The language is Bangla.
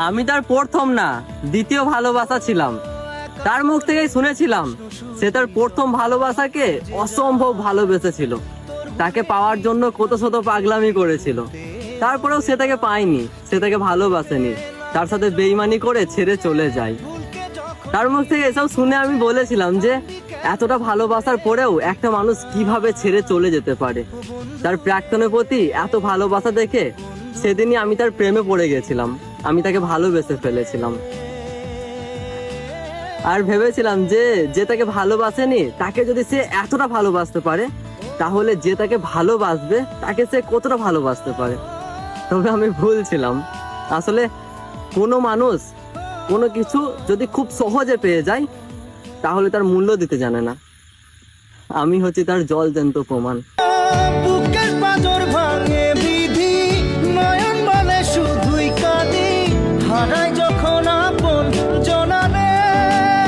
আমি তার প্রথম না, দ্বিতীয় ভালোবাসা ছিলাম। তার মুখ থেকেই শুনেছিলাম সে তার প্রথম ভালোবাসাকে অসম্ভব ভালোবেসেছিল। তাকে পাওয়ার জন্য কত শত পাগলামি করেছিল, তারপরেও সে তাকে পায়নি, সে তাকে ভালোবাসেনি, তার সাথে বেইমানি করে ছেড়ে চলে যায়। তার মুখ থেকে এসব শুনে আমি বলেছিলাম যে এতটা ভালোবাসার পরেও একটা মানুষ কিভাবে ছেড়ে চলে যেতে পারে। তার প্রাক্তনের প্রতি এত ভালোবাসা দেখে সেদিনই আমি তার প্রেমে পড়ে গেছিলাম, আমি তাকে ভালোবেসে ফেলেছিলাম। আর ভেবেছিলাম যে যে তাকে ভালোবাসেনি তাকে যদি সে এতটা ভালোবাসতে পারে, তাহলে যে তাকে ভালোবাসবে তাকে সে কতটা ভালোবাসতে পারে। তবে আমি ভুল ছিলাম। আসলে কোনো মানুষ কোনো কিছু যদি খুব সহজে পেয়ে যায়, তাহলে তার মূল্য দিতে জানে না। আমি হচ্ছি তার জলজ্যান্ত প্রমাণ।